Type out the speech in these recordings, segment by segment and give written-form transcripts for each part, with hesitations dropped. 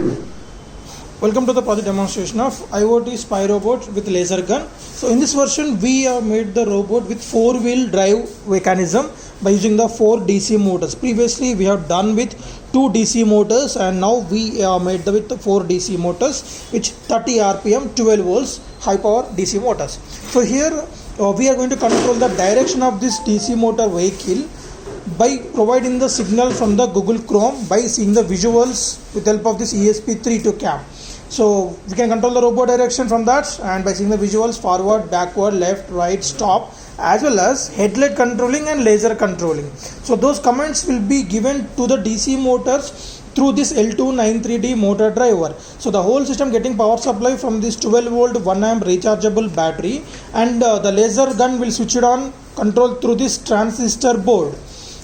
Welcome to the project demonstration of IoT spy robot with laser gun. So in this version we have made the robot with 4-wheel drive mechanism by using the 4 DC motors. Previously we have done with 2 DC motors and now we made the with 4 DC motors which 30 RPM 12 volts high power DC motors. So here we are going to control the direction of this DC motor vehicle by providing the signal from the Google Chrome by seeing the visuals with the help of this ESP32 cam. So we can control the robot direction from that and by seeing the visuals forward, backward, left, right, stop, as well as headlight controlling and laser controlling. So those commands will be given to the DC motors through this L293D motor driver. So the whole system getting power supply from this 12 volt 1 amp rechargeable battery, and the laser gun will switch it on control through this transistor board.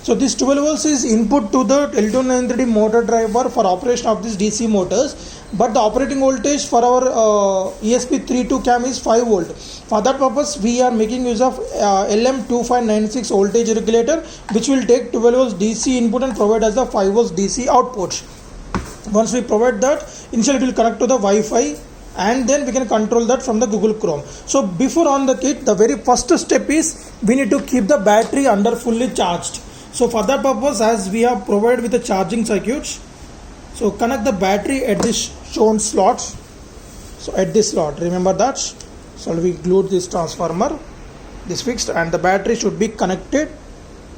So this 12 volts is input to the L293D motor driver for operation of this DC motors, but the operating voltage for our ESP32 cam is 5 volt. For that purpose we are making use of LM2596 voltage regulator, which will take 12 volts DC input and provide us the 5 volts DC output. Once we provide that, initially it will connect to the Wi-Fi and then we can control that from the Google Chrome. So before on the kit, the very first step is we need to keep the battery under fully charged. So for that purpose, as we have provided with the charging circuits, so connect the battery at this shown slot. So at this slot, remember that. So we glued this transformer, this fixed, and the battery should be connected.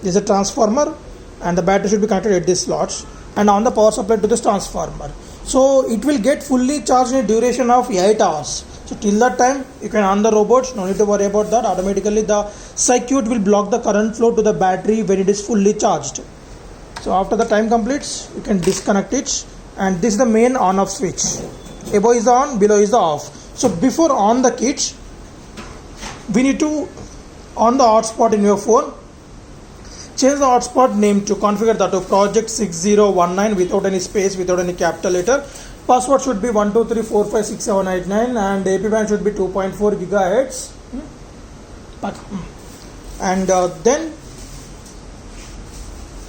This is a transformer and the battery should be connected at this slot and on the power supply to this transformer. So it will get fully charged in a duration of 8 hours. So till that time you can on the robot, no need to worry about that. Automatically the circuit will block the current flow to the battery when it is fully charged. So after the time completes, you can disconnect it, and this is the main on off switch. Above is the on, below is the off. So before on the kit, we need to on the hotspot in your phone. Change the hotspot name to configure that to project 6019 without any space, without any capital letter. Password should be 123456789 and AP band should be 2.4 gigahertz. And then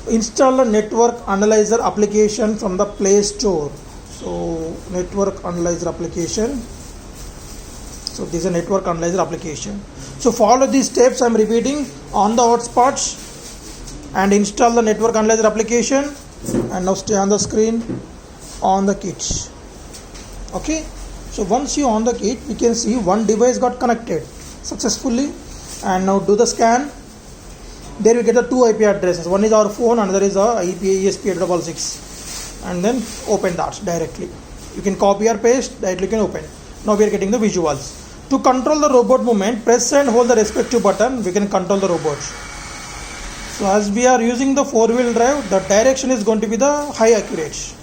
install a network analyzer application from the Play Store. So network analyzer application. So this is a network analyzer application. So follow these steps I am repeating. On the hotspot and install the network analyzer application, and now stay on the screen on the kit. Okay, so once you on the kit, we can see one device got connected successfully, and now do the scan. There we get the 2 IP addresses. One is our phone, another is our ESP86, and then open that directly. You can copy or paste, directly you can open. Now we are getting the visuals. To control the robot movement, press and hold the respective button. We can control the robot. So as we are using the 4-wheel drive, the direction is going to be the high accurate.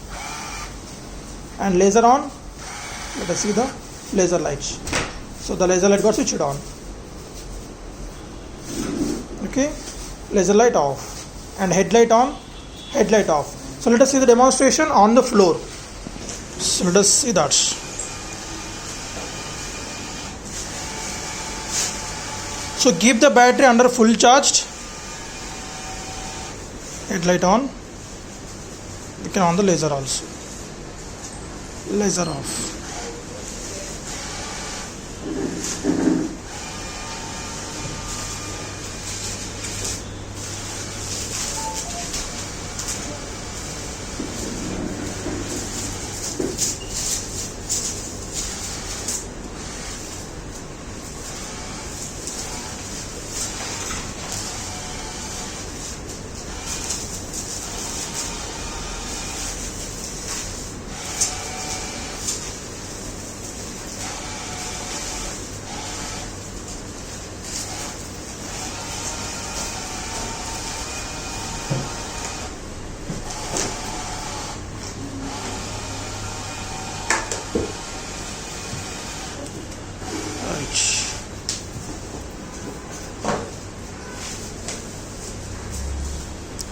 And laser on, let us see the laser lights. So the laser light got switched on. Okay, laser light off, and headlight on, headlight off. So let us see the demonstration on the floor. So let us see that. So keep the battery under full charged. Headlight on. We can on the laser also. Laser off.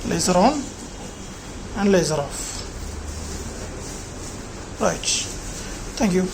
Laser on and laser off. Right. Thank you.